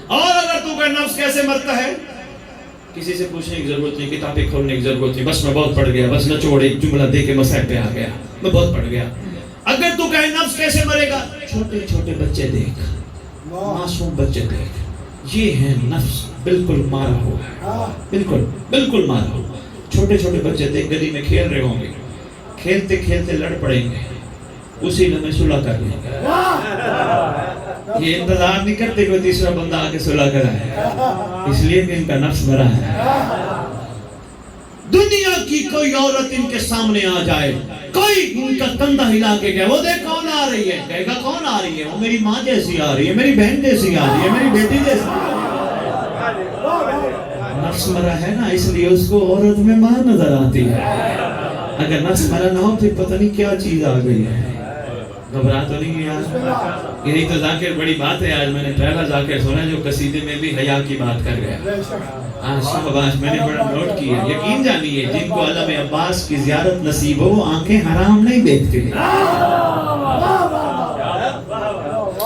اور اگر تو کا نفس کیسے مرتا ہے، کسی سے پوچھنے کی ضرورت نہیں، کتابیں کھولنے کی ضرورت نہیں، بس میں بہت پڑھ گیا، بس نچوڑ ایک جملہ دے کے مسائل پہ آ گیا، میں بہت پڑھ گیا۔ اگر تو کہے نفس کیسے مرے گا، چھوٹے چھوٹے بچے دیکھ، معصوم بچے دیکھ، یہ ہے نفس بالکل مارا ہوا ہے، بالکل مارا ہوا۔ چھوٹے چھوٹے بچے دیکھ، گلی میں کھیل رہے ہوں گے، کھیلتے کھیلتے لڑ پڑیں گے، اسی لمحے صلح کر لیں گے۔ یہ انتظار نہیں کرتے کوئی تیسرا بندہ آکے صلح کرائے، اس لیے کہ ان کا نفس بھرا ہے۔ دنیا کی کوئی عورت ان کے سامنے آ جائے، کوئی ان کا کندھا ہلا کے کہے وہ دیکھ کون آ رہی ہے، کہے گا کون آ رہی ہے؟ وہ میری ماں جیسی آ رہی ہے، میری بہن جیسی آ رہی ہے، میری بیٹی جیسی۔ نفس مرا ہے نا، اس لیے اس کو عورت میں ماں نظر آتی ہے۔ اگر نفس مرا نہ ہو پھر پتہ نہیں کیا چیز آ گئی ہے۔ گھبرا تو نہیں گیا؟ یہی تو ذاکر بڑی بات ہے۔ آج میں نے پہلا ذاکر سنا جو قصیدے میں بھی حیا کی بات کر گیا۔ شاباش، میں نے بڑا نوٹ کیا۔ یقین جانیے جن کو علم عباس کی زیارت نصیب ہو وہ آنکھیں حرام نہیں دیکھتے۔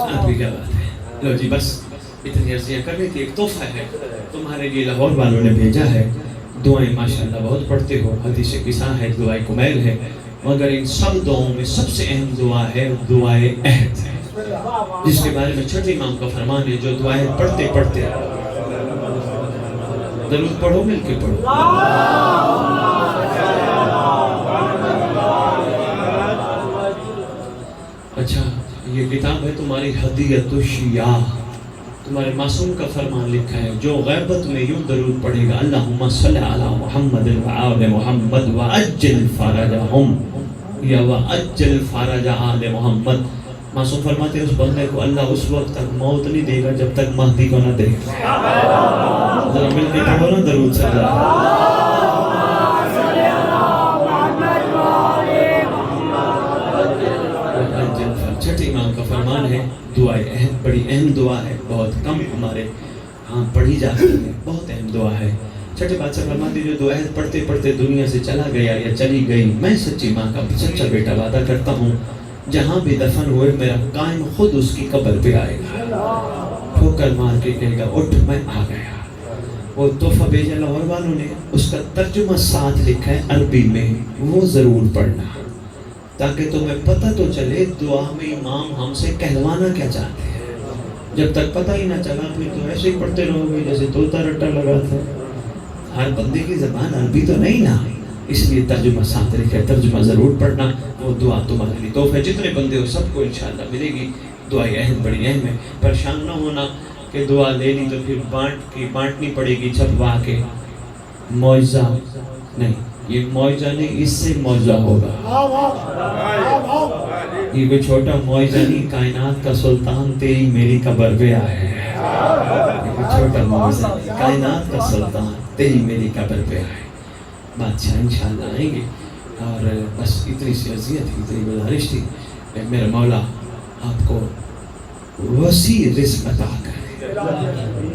آپ کی کیا بات ہے؟ لو جی بس اتنی عرضیاں کرنی تھی۔ ایک تحفہ ہے تمہارے لیے لاہور والوں نے بھیجا ہے۔ دعائیں ماشاءاللہ بہت پڑھتے ہو، حدیث قصہ ہے، دعائیں کمیل ہے، مگر ان سب دعاؤں میں سب سے اہم دعا ہے دعائے عہد، جس کے بارے میں چھٹے امام کا فرمان ہے جو دعائیں پڑھتے پڑھتے درود پڑھو، مل کے پڑھو۔ اچھا یہ کتاب ہے تمہاری ہدیۃ الشیعہ، تمہارے معصوم کا فرمان لکھا ہے جو غیبت میں یوں درود پڑھے گا اللہم صلی علی محمد وآل محمد وعجل فرجہم، یا وعجل فرج آل محمد، معصوم فرماتے ہیں اس بندے کو اللہ اس وقت تک موت نہیں دے گا جب تک مہدی کو نہ دے گا۔ ذرا مل کے پڑھو نا درود صلی اللہ علیہ۔ چھٹے امام کا فرمان ہے دعائے عہد، بڑی اہم دعا ہے، بہت کم ہمارے ہاں پڑھی جاتی ہے، بہت اہم دعا ہے۔ چھٹے بادشاہ فرماتے ہیں جو دعائیں پڑھتے پڑھتے دنیا سے چلا گیا یا چلی گئی، میں سچی ماں کا سچا بیٹا وعدہ کرتا ہوں جہاں بھی دفن ہوئے میرا قائم خود اس کی قبر پہ آئے گا، ٹھوکر مار کے کہے گا اٹھ میں آ گیا۔ وہ تحفہ بھیجا لاہور والوں نے، اس کا ترجمہ ساتھ لکھا ہے عربی میں، وہ ضرور پڑھنا تاکہ تمہیں پتہ تو چلے دعا میں امام ہم سے کہلوانا کیا چاہتے ہیں۔ جب تک پتہ ہی نہ چلا پھر تو ایسے ہی پڑھتے رہو گے جیسے طوطا رٹا لگا تھا۔ ہر بندے کی زبان عربی تو نہیں نا، اس لیے ترجمہ ساتھ لکھا ہے، ترجمہ ضرور پڑھنا۔ وہ دعا تمہارے لیے تحفہ، جتنے بندے ہو سب کو انشاءاللہ ملے گی۔ دعائیں اہم بڑی اہم ہے، پریشان نہ ہونا کہ دعا لے لی تو پھر بانٹنی پڑے گی چھپوا کے، معجزہ نہیں، یہ معجزہ نہیں، اس سے معجزہ ہوگا۔ یہ کوئی چھوٹا معجزہ نہیں، کائنات کا سلطان تیری میری قبر پہ آیا ہے۔ یہ کوئی چھوٹا معجزہ نہیں، کائنات کا سلطان تیری میری قبر پہ آئے۔ بادشاہ انشاءاللہ آئیں گے، اور بس اتنی سی عزیت تھی، اتنی گزارش تھی کہ میرا مولا آپ کو وسیع رزق عطا کرے،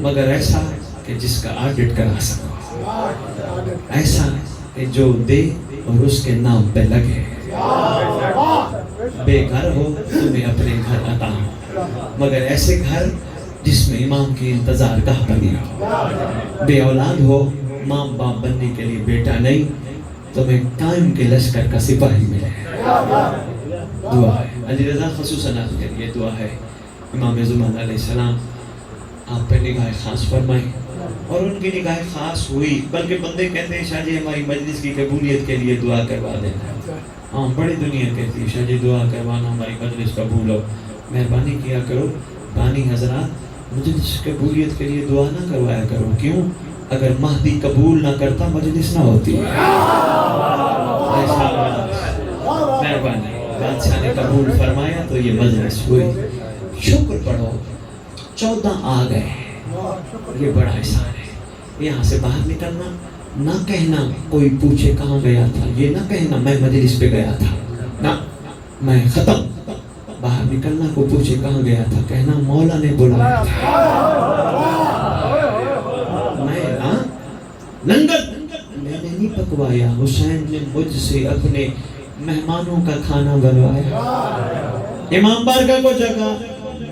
مگر ایسا کہ جس کا آڈٹ کرا سکو، ایسا کہ جو دے اور اس کے نام پہ لگے۔ بے گھر ہو تمہیں اپنے گھر عطا ہو، مگر ایسے گھر جس میں امام کی انتظار گاہ بنی ہو۔ بے اولاد ہو، ماں باپ بننے کے لیے بیٹا نہیں، تمہیں قائم کے لشکر کا سپاہی ملے۔ دعا ہے علی رضا خصوصاً آپ کے لیے دعا ہے، امام زمان علیہ السلام آپ پہ نگاہ خاص فرمائیں، اور ان کی نگاہ خاص ہوئی، بلکہ بندے کہتے ہیں شاہ جی ہماری مجلس کی قبولیت کے لیے دعا کروا دینا۔ ہاں بڑی دنیا کہتی ہے شاہ جی دعا کروانا ہماری مجلس قبول ہو، مہربانی کیا کرو بانی حضرات، مجلس قبولیت کے لیے دعا نہ کروایا کرو۔ کیوں؟ اگر مہدی قبول نہ کرتا مجلس نہ ہوتی۔ مہربانی، بادشاہ نے قبول فرمایا تو یہ مجلس ہوئی۔ شکر پڑھو 14 آ گئے، یہ بڑا احسان ہے۔ یہاں سے باہر نکلنا، نہ کہنا کوئی پوچھے کہاں گیا تھا، یہ نہ کہنا میں مجلس پہ گیا تھا، نہ میں ختم۔ باہر نکلنا کوئی پوچھے کہاں گیا تھا، کہنا مولا نے بلایا تھا۔ میں لنگر میں نے نہیں پکوایا، حسین نے مجھ سے اپنے مہمانوں کا کھانا بنوایا۔ امام بارگاہ کو جگہ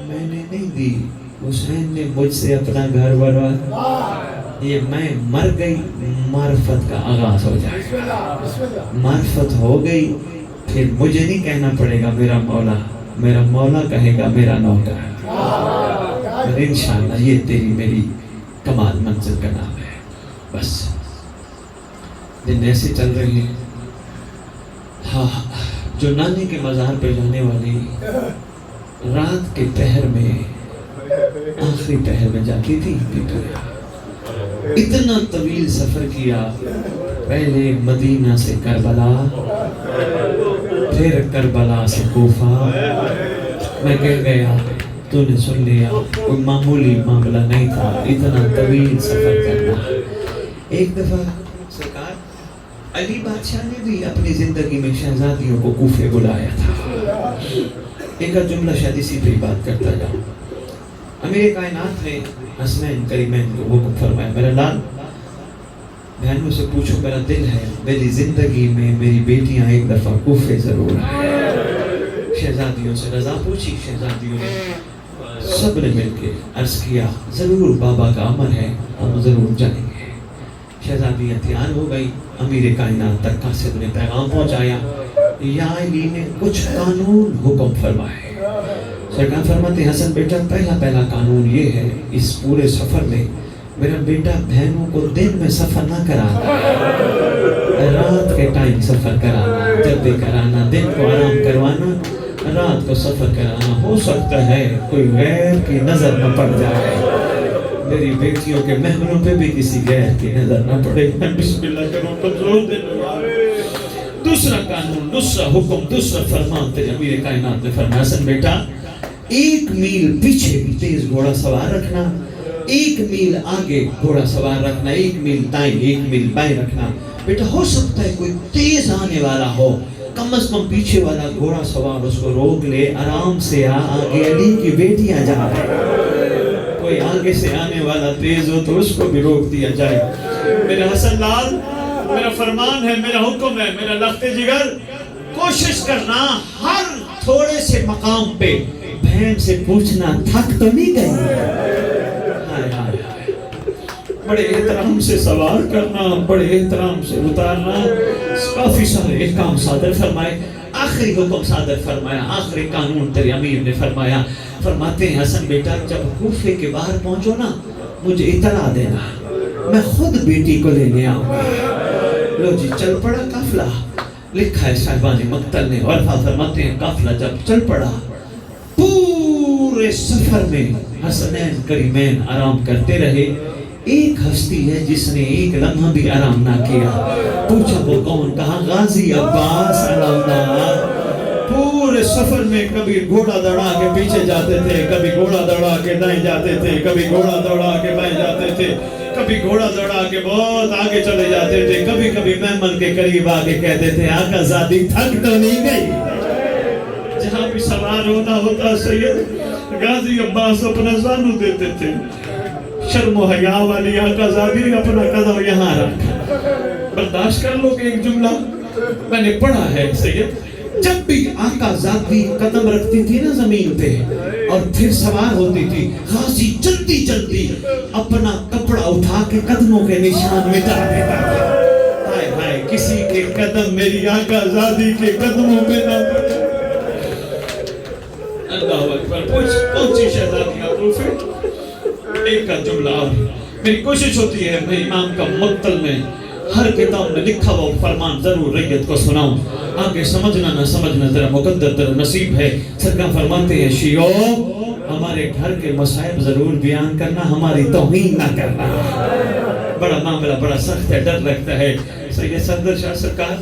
میں نے نہیں دی، حسین نے مجھ سے اپنا گھر بنوایا۔ یہ میں مر گئی، معرفت کا آغاز ہو جائے گا۔ معرفت ہو گئی پھر مجھے نہیں کہنا پڑے گا میرا مولا، میرا مولا کہے گا میرا نوکر۔ اور انشاءاللہ یہ تیری میری کمال منزل کا نام ہے۔ بس دن ایسے چل رہے ہیں۔ ہاں جو نانے کے مزار پہ جانے والی رات کے پہر میں آخری پہر میں جاتی تھی اتنا طویل سفر کیا، پہلے مدینہ سے کربلا، پھر کربلا سے کوفہ۔ میں کہہ گیا تو نے سن لیا، کوئی معمولی معاملہ نہیں تھا اتنا طویل سفر کرنا۔ ایک دفعہ سرکار علی بادشاہ نے بھی اپنی زندگی میں شہزادیوں کو کوفے بلایا تھا۔ ایک جملہ شاید اسی پہ بات کرتا جاؤں۔ امیر کائنات نے حسنین کریمین کو حکم فرمایا، میرا لال بہنوں سے پوچھو، میرا دل ہے میری زندگی میں میری بیٹیاں ایک دفعہ کوفے ضرور آئیں۔ شہزادیوں سے رضا پوچھی، شہزادیوں نے سب نے مل کے عرض کیا ضرور بابا کا امر ہے، ہم ضرور جائیں گے۔ شہزادیاں تیار ہو گئی، امیر کائنات تک قاصد نے پیغام پہنچایا، یا علی نے کچھ قانون حکم فرمائے۔ سرکار فرماتے ہیں حسن بیٹا پہلا قانون یہ ہے، اس پورے سفر میں میرا بیٹا بہنوں کو دن میں سفر نہ کرانا، رات کے ٹائم سفر کرانا، جب بھی کرانا، دن کو آرام کروانا، رات کو سفر کرانا۔ ہو سکتا ہے کوئی غیر کی نظر نہ پڑ جائے، میری بیٹیوں کے مہمانوں پہ بھی کسی غیر کی نظر نہ پڑے۔ بسم اللہ کرو تو زور دے لو۔ دوسرا قانون، دوسرا حکم، دوسرا فرمان تھے امیر کائنات نے فرمایا، حسن بیٹا 1 میل پیچھے تیز گھوڑا سوار رکھنا، 1 میل آگے گھوڑا سوار رکھنا، 1 میل دائیں 1 میل بائیں رکھنا۔ بیٹا ہو سکتا ہے کوئی تیز آنے والا ہو، کم از کم پیچھے والا گھوڑا سوار اس کو روک لے، آرام سے آگے علی کی بیٹیاں جا رہے، کوئی آگے سے آنے والا تیز ہو تو اس کو بھی روک دیا جائے۔ میرا حسن لال میرا فرمان ہے، میرا حکم ہے، میرا لخت جگر، کوشش کرنا ہر تھوڑے سے مقام پہ بہن سے پوچھنا تھک تو نہیں گئی، بڑے احترام سے سوار کرنا، بڑے احترام سے اتارنا، کافی سارے احکام صادر فرمائے۔ آخری حکم صادر فرمایا، آخری قانون تیرے امیر نے فرمایا، فرماتے ہیں حسن بیٹا جب کوفے کے باہر پہنچو نا مجھے اطلاع دینا، میں خود بیٹی کو لینے آؤں گا۔ لو جی چل پڑا قافلہ، لکھا ہے صاحبان مقتل نے، اور فرماتے ہیں قافلہ جب چل پڑا پورے سفر میں حسنین کریمین آرام کرتے رہے۔ ایک ہستی ہے جس نے ایک لمحہ بھی آرام نہ کیا، پوچھا وہ کون؟ کہا غازی عباس علامدار۔ پورے سفر میں کبھی گھوڑا دوڑا کے پیچھے جاتے تھے، کبھی گھوڑا دوڑا کے دائیں جاتے تھے، کبھی گھوڑا دوڑا کے بائیں جاتے تھے، کبھی گھوڑا دوڑا کے بہت آگے چلے جاتے تھے، کبھی مہمان کے قریب آگے کہتے تھے آقا زادی تھک تو نہیں گئی؟ جہاں بھی سوار ہونا ہوتا سید غازی عباس اپنا زانو دیتے تھے، شرم و حیا والی آقا زادی اپنا قدم یہاں رکھ۔ برداشت کر لو کہ ایک جملہ میں نے پڑھا ہے سید، جب بھی آقا زادی قدم رکھتی تھی نا زمین پہ اور پھر سوار ہوتی تھی، غازی جلدی جلدی اپنا کپڑا اٹھا کے قدموں کے نشان مٹا دیتا تھا۔ ہائے ہائے کسی کے قدم میری آقا زادی کے قدموں پہ نہ پڑے۔ اللہ اکبر، پہنچی شہزادیاں کوفے۔ ایک کا جملہ میری کوشش ہوتی ہے میں امام کا مقتل میں ہر کتاب میں لکھا ہوا فرمان ضرور ریت کو سناؤں، آگے سمجھنا نہ سمجھنا ذرا مقدر در نصیب ہے۔ سرکار فرماتے ہیں شیعو ہمارے گھر کے مصائب ضرور بیان کرنا، ہماری توہین نہ کرنا۔ بڑا معاملہ بڑا سخت ہے، ڈر لگتا ہے۔ سید صدر شاہ سرکار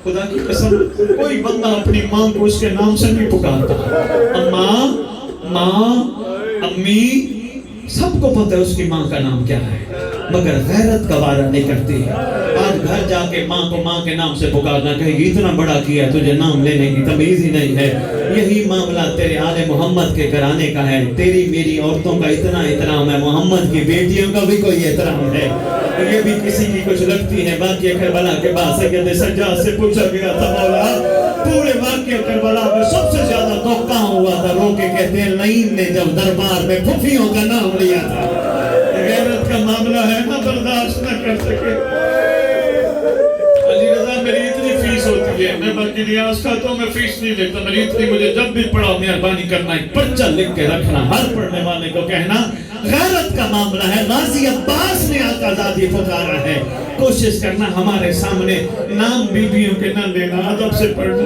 خدا کی قسم کوئی بندہ اپنی ماں کو اس کے نام سے نہیں پکارتا، اماں، ماں، امی، سب کو پتہ ہے اس کی ماں کا نام کیا ہے، مگر غیرت کا وعدہ نہیں کرتی۔ آج گھر جا کے ماں کو ماں کے نام سے پکارنا، کہے گی اتنا بڑا کیا تجھے نام لینے کی تمیز ہی نہیں ہے۔ یہی معاملہ تیرے آل محمد کے گھرانے کا ہے، تیری میری عورتوں کا اتنا احترام ہے، محمد کی بیٹیوں کا بھی کوئی احترام ہے، یہ بھی کسی کی کچھ لگتی ہے۔ واقعہ کربلا کے بعد سید سجاد سے پوچھا گیا تھا مولا پورے واقعہ کربلا میں سب سے زیادہ دکھ کہاں ہوا تھا؟ رو کے کہتے ہیں لعین نے جب دربار میں پھوپھیوں کا نام لیا تھا۔ غیرت کا معاملہ ہے نہ برداشت نہ کر سکے۔ علی رضا میری اتنی فیس ہوتی ہے، میں باقی ریاض کھاتا ہوں، میں فیس نہیں لیتا، میری اتنی مجھے جب بھی پڑھا مہربانی کرنا ایک پرچہ لکھ کے رکھنا، ہر پڑھنے والے کو کہنا غیرت کا معاملہ ہے۔ غازی عباس نے آقا زادی پکارا ہے، کوشش کرنا ہمارے سامنے نام بیویوں کے نہ لینا، ادب سے پڑھنا۔